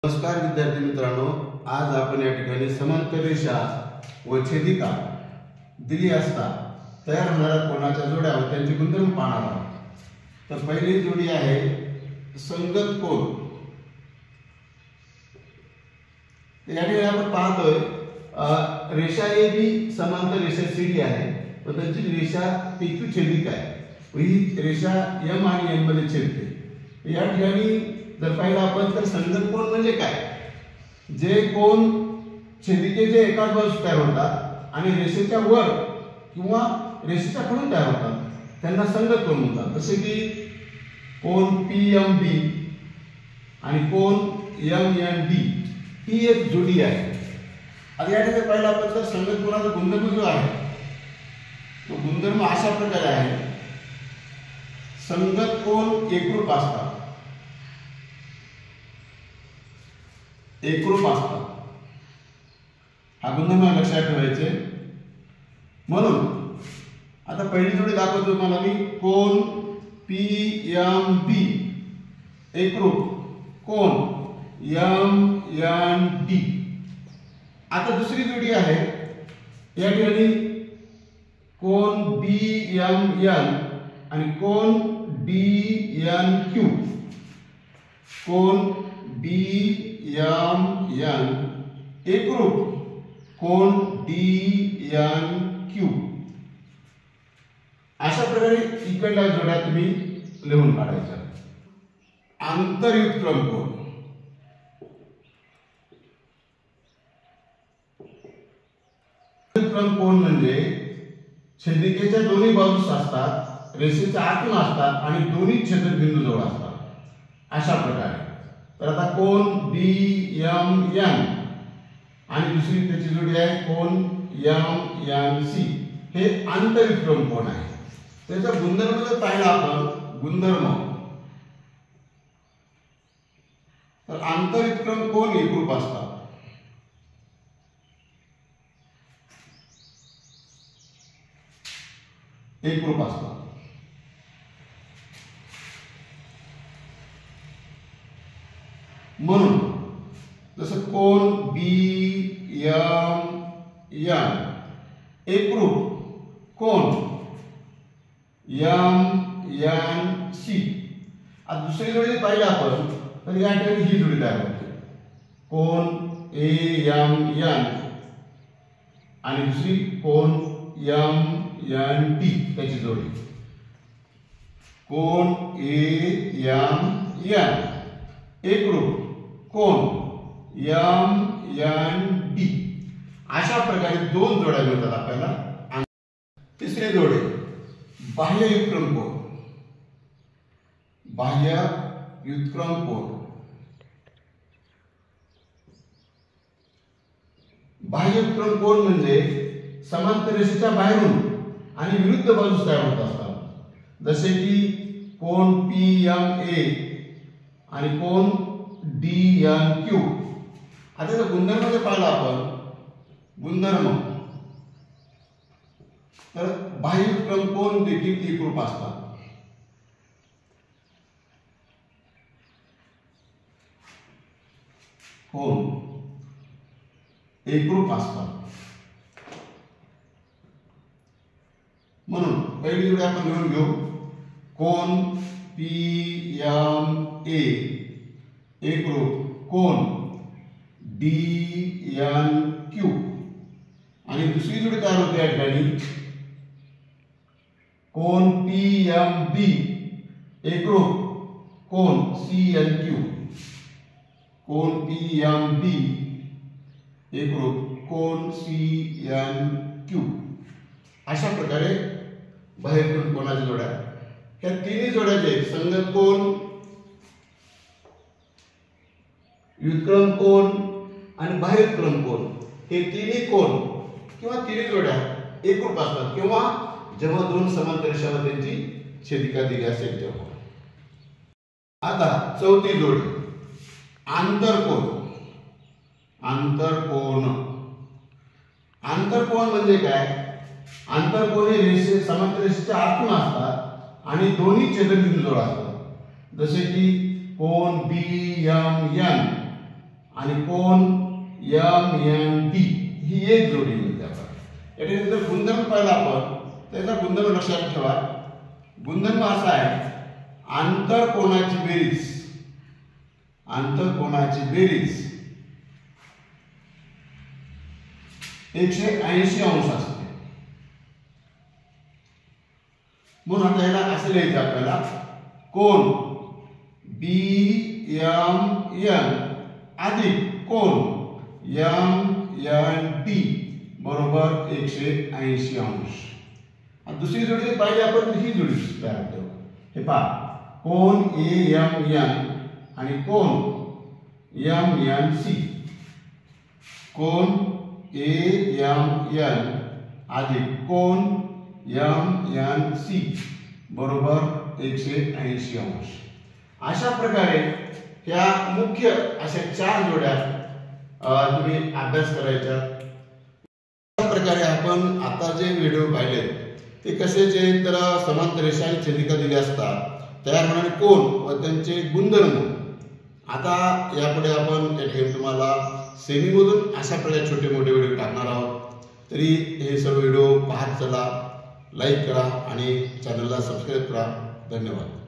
नमस्कार विद्यार्थी मित्रांनो, आज आपण या ठिकाणी समांतर रेषा व छेदिका दिली असता तयार होणाऱ्या कोनाच्या जोड्या व त्यांचे गुणधर्म पाहणार आहोत। तर पहिली जोडी आहे संगत कोन। या ठिकाणी आपण पाहतोय रेषा ए बी समांतर रेषा सी डी आहे व त्यांची रेषा पी क्यू छेदिका आहे व ही रेषा एम आणि एन मध्ये छेदते। या ठिकाणी जर पाहिलं आपण तर संगत कोन म्हणजे काय, जे कोन छेदिकेचे एकाच बाजूस तयार होतात आणि रेषेच्या वर किंवा रेषेच्या खालून तयार होतात त्यांना संगत कोन म्हणतात। जसे की कोन PMB आणि कोन MND ही एक जोडी आहे। आता या ठिकाणी पाहिलं आपण तर संगत कोनाचा गुणधर्म जो आहे तो गुणधर्म अशा प्रकारे आहे, संगत कोन एकरूप असतात। एकरूप असतात हा गुणधर्म लक्षात ठेवायचे। म्हणून आता पहिली जोडी दाखवतो मला मी, कोन PMB एकरूप कोन MND। आता दुसरी जोडी आहे या ठिकाणी कोन BMN आणि कोन DNQ। कोन BMN एकरूप कोन DNQ। अशा प्रकारे इकडल्या जोड्या तुम्ही लिहून काढायच्या। आंतरयुत्क्रम कोन, आंतरयुत्क्रम कोन म्हणजे छेदिकेच्या दोन्ही बाजूस असतात, रेषेच्या आतून असतात आणि दोन्ही छेदनबिंदू जवळ असतात अशा प्रकारे। तर आता कोन BMN आणि दुसरी त्याची जोडी आहे कोन MNC, हे आंतरयुत्क्रम कोन आहे। त्याचा गुणधर्म जर पाहिला आपण गुणधर्म तर आंतरयुत्क्रम कोन एकरूप असतात। एकरूप असतात म्हणून जसं कोन BMN एकरूप कोन MNC। आता दुसरी जोडी पाहिली आपण तर या ठिकाणी ही जोडी तयार होते, कोन AMN आणि दुसरी कोन MND त्याची जोडी, कोन AMN एकरूप कोन MND। अशा प्रकारे दोन जोड्या मिळतात आपल्याला। तिसरी जोडी बाह्ययुत्क्रम कोन। बाह्ययुत्क्रम कोन, बाह्ययुत्क्रम कोन म्हणजे समांतर रेषेच्या बाहेरून आणि विरुद्ध बाजूस तयार होत असतात। जसे की कोन PMA आणि कोन DNQ। आता जर गुणधर्म जर पाहिला आपण गुणधर्म तर बाह्ययुत्क्रम कोन देखील एकरूप असतात। कोन एकरूप असतात म्हणून पहिली जोडी आपण लिहून घेऊ, कोन PMA एकरूप कोन DNQ आणि दुसरी जोडी तयार होते या ठिकाणी कोन PMB एकरूप कोन CNQ। कोन PMB एकरूप कोन CNQ। अशा प्रकारे बाह्ययुत्क्रम कोनाच्या जोड्या, ह्या तिन्ही जोड्या जे संगत कोन, युत्क्रम कोन आणि बाह्ययुत्क्रम कोन हे तिन्ही कोन किंवा तिन्ही जोड्या एकरूप असतात किंवा जेव्हा दोन समांतर रेषा व त्यांची छेदिका दिली असेल तेव्हा। आता चौथी जोडी आंतरकोन। आंतरकोन, आंतरकोन म्हणजे काय, आंतरकोन हे रेषे समांतर रेषेच्या आतून असतात आणि दोन्ही छेदनबिंदू जवळ असतात। जसे की कोन BMN आणि कोन MNT ही एक जोडी मिळते आपण। याच्यानंतर गुणधर्म पाहिला आपण, त्याचा गुणधर्म लक्षात ठेवा। गुणधर्म असा आहे, आंतरकोनाची बेरीज, आंतरकोनाची बेरीज 180 अंश असते। म्हणून आता याला असं लिहायचं आपल्याला, कोन BMN अधिक कोन MNT बरोबर 180 अंश। दुसरी जोडी पाहिजे आपण, ही जोडी तयार करतो। हे पहा, कोन AMN आणि कोन MNC, कोन AMN अधिक कोन MNC बरोबर 180 अंश। अशा प्रकारे ह्या मुख्य अशा 4 जोड्या तुम्ही अभ्यास करायच्या। अशा प्रकारे आपण आता जे व्हिडिओ पाहिले ते कशाचे, तर समांतर रेषा आणि छेदिका दिली असतात, तयार होणारे कोन व त्यांचे गुणधर्म। आता यापुढे आपण या ठिकाणी तुम्हाला सेमीमधून अशा प्रकारे छोटे मोठे व्हिडिओ टाकणार आहोत। तरी हे सर्व व्हिडिओ पाहत चला, लाईक करा आणि चॅनलला सबस्क्राईब करा। धन्यवाद।